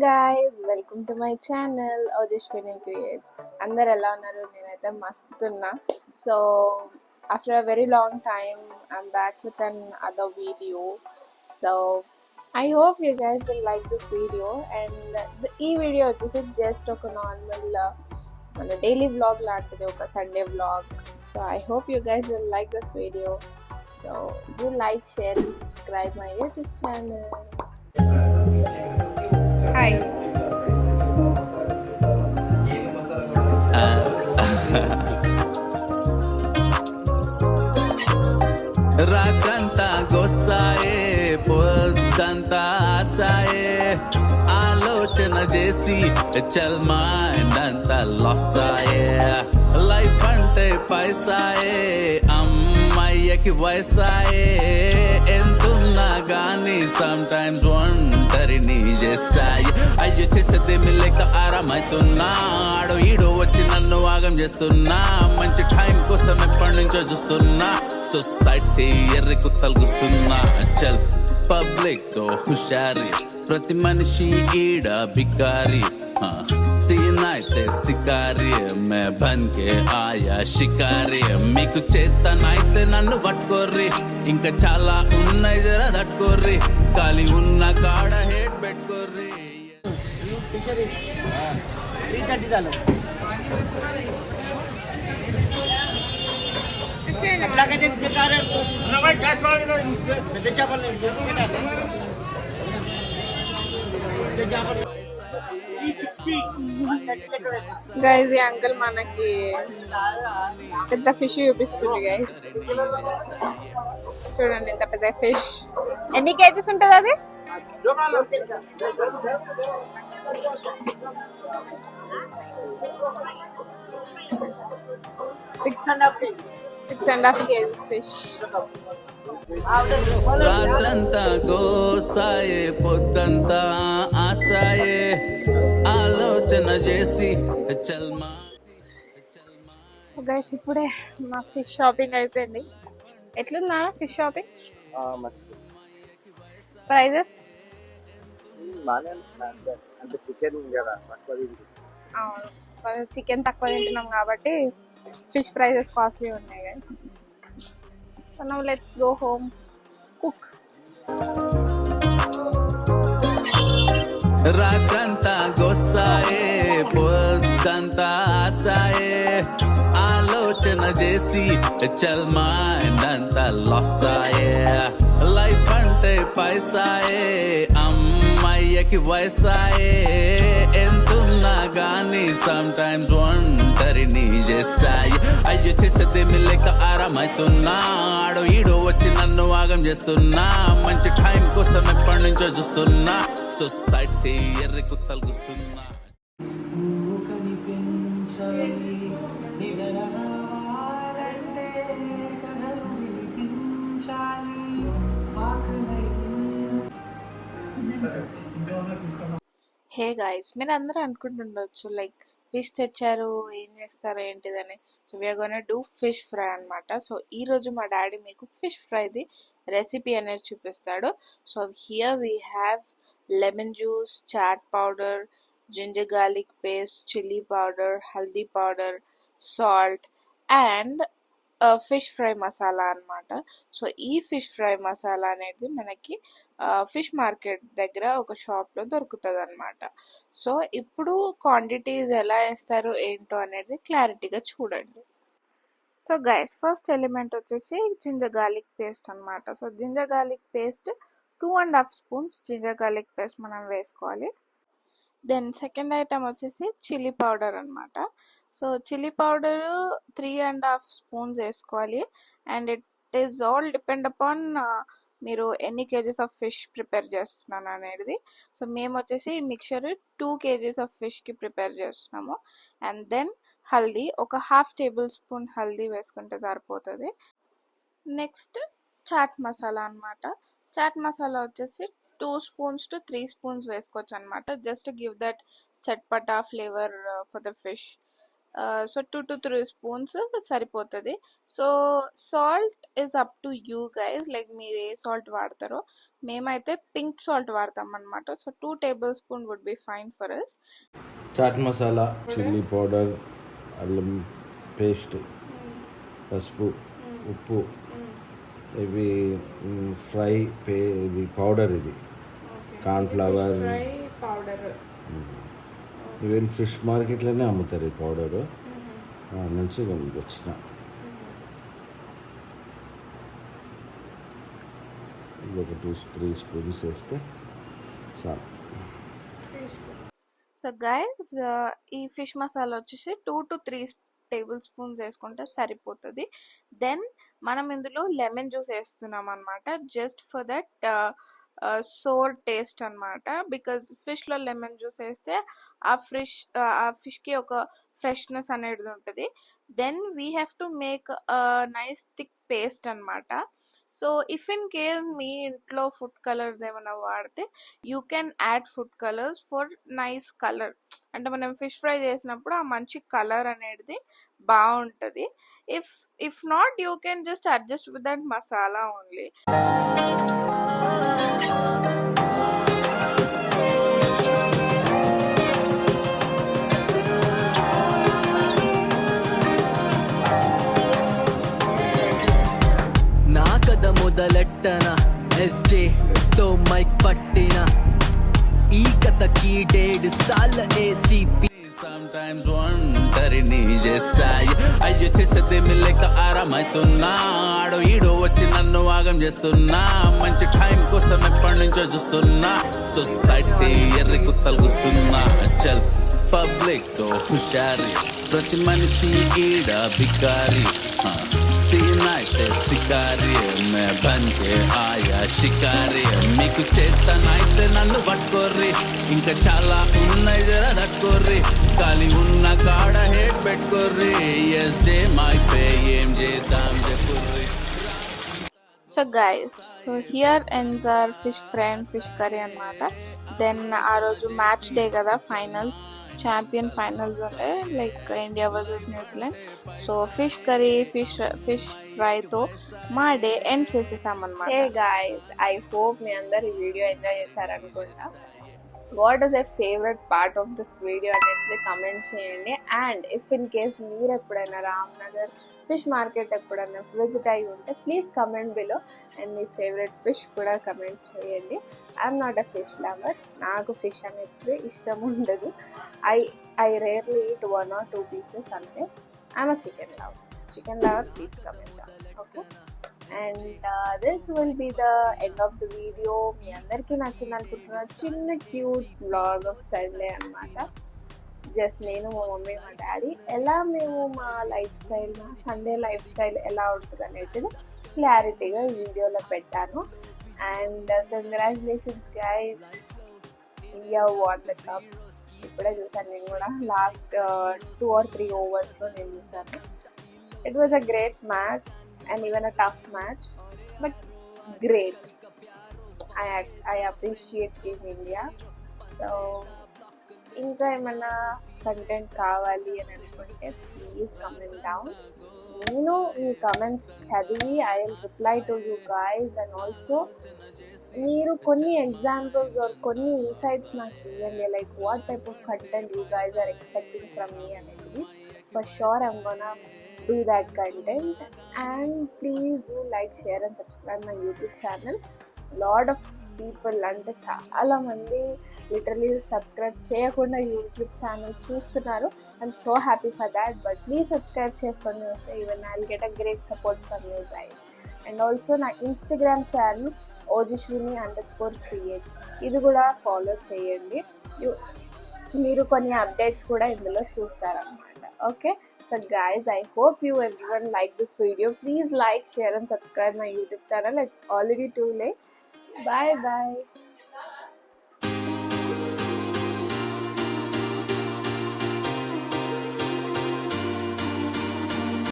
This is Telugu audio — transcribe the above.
guys, welcome to my channel Ojeshwini Creates. అందరు ఎలా ఉన్నారు? నేనైతే మస్తున్నా. So after a very long time I'm back with another video. So I hope you guys will like this video, and ఈ వీడియో వచ్చేసి జస్ట్ ఒక నార్మల్ మన డైలీ వ్లాగ్ లాంటిది, ఒక Sunday vlog. So I hope you guys will like this video. So do like, share and subscribe my YouTube channel. Hi. రాత్రంతా గొస్సాయే పొద్దంతా ఆసాయే ఆలోచన చేసి చల్మాండంతా లాసాయే లైఫ్ అంటే పైసాయే అమ్మాయికి వయసాయే ఎంతున్నా గానీ సమ్ టైమ్స్ ఒంటరిని చేస్తాయి. అయ్యో చేసేదేమి లేక ఆరామైతున్నా, ఆడో ఈడో వచ్చి నన్ను ఆగం చేస్తున్నా. మంచి టైం కోసం ఎప్పటి నుంచో చూస్తున్నా, సొసైటీ ఎర్రి కుత్తలు గుస్తున్నా. చల్ పబ్లిక్ తో హుషారి, ప్రతి మనిషి ఈడ బికారి. సీన్ అయితే సికారి, మే బన్కే ఆయా షికారి. మీకు చేతనైతే నన్ను పట్టుకోర్రి, ఇంకా చాలా ఉన్నాయి జరా తట్టుకోర్రి. ఖాళీ ఉన్న కాడ హేట్ పెట్టుకోర్రి. గైస్, ఈ అంకుల్ మనకి పెద్ద ఫిష్ చూపిస్తుంది. గైస్ చూడండి, ఇంత పెద్ద ఫిష్. ఎన్ని కేజీస్ ఉంటుంది అది? 6.5 kgs ఫిష్. రాత్రంతా గోసాయే పొద్దంతా ఆసాయే ఆలోచన చేసి చల్మా. గైస్, ఇప్పుడే మా ఫిష్ షాపింగ్ అయిపోయింది. ఎట్లుందా ఫిష్ షాపింగ్? ప్రైజెస్ చికెన్ తక్కువ తింటున్నాం కాబట్టి ఫిష్ ప్రైజెస్ కాస్ట్లీ ఉన్నాయి guys. So now let's go home, cook. రాత్రంతా గొస్సాయే పొద్దంతా ఆసాయే ఆలోచన చేసి చల్మాండంతా లాసాయే లైఫ్ అంటే పైసాయే అమ్మాయికి వయసాయే ఎంతున్నా గానీ సమ్ టైమ్స్ ఒంటరిని చేస్తాయి. అయ్యో చేసేదేమి లేక ఆరామైతున్నా, ఆడో ఈడో వచ్చి నన్ను ఆగం చేస్తున్నా. మంచి టైం కోసం ఎప్పటి నుంచో చూస్తున్నా, సొసైటీ ఎర్రి కుత్తలు గుస్తున్నా. హే గైస్, మీరు అందరూ అనుకుంటుండొచ్చు లైక్ ఫిష్ తెచ్చారు, ఏం చేస్తారు ఏంటిదని. So we're gonna do fish fry అనమాట. సో ఈరోజు మా డాడీ మీకు ఫిష్ ఫ్రైది రెసిపీ అనేది చూపిస్తాడు. So here we have lemon juice, chaat powder, ginger garlic paste, chilli powder, haldi powder, salt and fish fry masala అనమాట. సో ఈ ఫిష్ ఫ్రై మసాలా అనేది మనకి ఫిష్ మార్కెట్ దగ్గర ఒక షాప్లో దొరుకుతుంది అనమాట. సో ఇప్పుడు క్వాంటిటీస్ ఎలా వేస్తారు ఏంటో అనేది క్లారిటీగా చూడండి. సో గైస్, ఫస్ట్ ఎలిమెంట్ వచ్చేసి జింజర్ గార్లిక్ పేస్ట్ అనమాట. So ginger garlic paste 2.5 spoons ginger garlic paste మనం వేసుకోవాలి. దెన్ సెకండ్ ఐటమ్ వచ్చేసి చిల్లీ పౌడర్ అనమాట. సో చిల్లీ పౌడర్ 3.5 స్పూన్స్ వేసుకోవాలి. And it is all depend upon మీరు ఎన్ని కేజీస్ ఆఫ్ ఫిష్ ప్రిపేర్ చేస్తున్నాను అనేది. సో మేము వచ్చేసి మిక్చర్ 2 kgs ఆఫ్ ఫిష్కి ప్రిపేర్ చేస్తున్నాము. అండ్ దెన్ హల్దీ, ఒక 1/2 టేబుల్ స్పూన్ హల్దీ వేసుకుంటే సరిపోతుంది. నెక్స్ట్ చాట్ మసాలా అనమాట. చాట్ మసాలా వచ్చేసి 2 స్పూన్స్ to 3 స్పూన్స్ వేసుకోవచ్చు అనమాట, just give that chatpata flavour for the fish. So 2 to 3 spoons సరిపోతుంది. So salt is up to you guys, like మీరు ఏ సాల్ట్ వాడతారో. మేమైతే పింక్ సాల్ట్ వాడతాం అనమాట. So 2 tablespoons would be fine for us. Chaat masala, chilli powder, అల్లం పేస్ట్, పసుపు, ఉప్పు, ఇవి ఫ్రై ఇది పౌడర్, ఇది కార్న్ఫ్లవర్ పౌడర్. ఈవెన్ ఫిష్ మార్కెట్లోనే అమ్ముతారు ఈ పౌడరు. నుంచి వచ్చిన ఒక 2-3 స్పూన్స్ వేస్తే చాలు. సో గైస్ ఈ ఫిష్ మసాలా వచ్చేసి 2 to 3 tablespoons వేసుకుంటే సరిపోతుంది. దెన్ మనం ఇందులో లెమన్ జ్యూస్ వేస్తున్నాం అనమాట, just for that sour taste అనమాట. బికాజ్ ఫిష్లో లెమన్ జ్యూస్ వేస్తే ఆ ఫిష్కి ఒక ఫ్రెష్నెస్ అనేది ఉంటుంది. Then we have to make nice thick paste అనమాట. సో ఇఫ్ ఇన్ కేస్ మీ ఇంట్లో ఫుడ్ కలర్స్ ఏమైనా వాడితే you can add food colours for nice colour. అంటే మనం ఫిష్ ఫ్రై చేసినప్పుడు ఆ మంచి కలర్ అనేది బాగుంటుంది. If not you can just adjust with that masala only. నా కథ మొదలెట్టన ఎస్జే తో మైక్ పట్టిన ఈ కథకి 1.5 సార్ల ఏసీపీ. Sometimes ఒంటరిని చేస్తాయి, అయ్యో చేసేదేమి లేక ఆరామైతున్నా. ఆడో ఈడో వచ్చి నన్ను ఆగం చేస్తున్నా, మంచి టైం కోసం ఎప్పటి నుంచో చూస్తున్నా. సొసైటీ ఎర్రి కుత్తలు కూస్తున్నా, చల్ పబ్లిక్ తో హుషారి, ప్రతి మనిషి ఈడ బికారి. అయితే షికారి మే బంజే ఆయా షికారి. మీకు చేతనైతే నన్ను పట్టుకోర్రి, ఇంకా చాలా ఉన్నాయి జర తట్టుకోర్రి. ఖాళీ ఉన్న కాడ హేట్ పెట్టుకోర్రి, ఎస్ డే మాయితే ఏం చేద్దాం చెప్పుర్రి. So guys, so here ends or fish fry and fish curry అనమాట. దెన్ ఆ రోజు మ్యాచ్ డే కదా, ఫైనల్స్, ఛాంపియన్ ఫైనల్స్ ఉండే, like India versus New Zealand. So fish curry, fish ఫ్రైతో మా day end చేసేసామన్నమాట. Hey guys, I hope మీ అందరు ఈ video enjoy చేశారనుకుంటా. What is a favourite part of this video అనేది కమెంట్ చేయండి. అండ్ ఇఫ్ ఇన్ కేస్ మీరు ఎప్పుడైనా రామ్నగర్ ఫిష్ మార్కెట్ ఎప్పుడైనా విజిట్ అయ్యి ఉంటే ప్లీజ్ కమెంట్ బిలో. అండ్ మీ ఫేవరెట్ ఫిష్ కూడా కమెంట్ చేయండి. I'm not a fish lover, నాకు ఫిష్ అనేది ఇష్టం ఉండదు. I rarely eat 1 or 2 pieces అంతే. I'm a chicken lover, please comment okay. And this will be the end of the video. మీ అందరికీ నచ్చింది అనుకుంటున్నా. చిన్న క్యూట్ వ్లాగ్ ఆఫ్ సండే అనమాట. జస్ట్ నేను, మా మమ్మీ, మా డాడీ ఎలా మేము మా లైఫ్ స్టైల్, మా సండే లైఫ్ స్టైల్ ఎలా ఉంటుంది అనేది క్లారిటీగా ఈ వీడియోలో పెట్టాను. And congratulations guys, India won the cup. ఇప్పుడే చూసాను నేను కూడా, లాస్ట్ 2 or 3 ఓవర్స్లో నేను చూసాను. It was a great match and even a tough match, but great. I appreciate Team India. So, ఇంకా ఏమైనా కంటెంట్ కావాలి అని అనుకుంటే ప్లీజ్ కమెంట్ డౌన్. నేను మీ కమెంట్స్ చదివి I will reply to you guys. And also మీరు కొన్ని ఎగ్జాంపుల్స్ ఆర్ కొన్ని ఇన్సైట్స్ నాకు ఇవ్వండి, like what type of content you guys are expecting from మీ అనేది. For sure I'm gonna do that content. And please do like, share and subscribe my YouTube channel. Lot of people అంటే చాలా మంది లిటరలీ సబ్స్క్రైబ్ చేయకుండా యూట్యూబ్ ఛానల్ చూస్తున్నారు. I'm so happy for that. But please subscribe చేసుకొని వస్తే even I will get a great support from you guys. And also నా ఇన్స్టాగ్రామ్ ఛానల్ ojashwini_creates, ఇది కూడా ఫాలో చేయండి. మీరు కొన్ని అప్డేట్స్ కూడా ఇందులో చూస్తారన్నమాట. Okay. So guys, I hope you everyone like this video. Please like, share and subscribe my YouTube channel. It's already too late. Bye bye.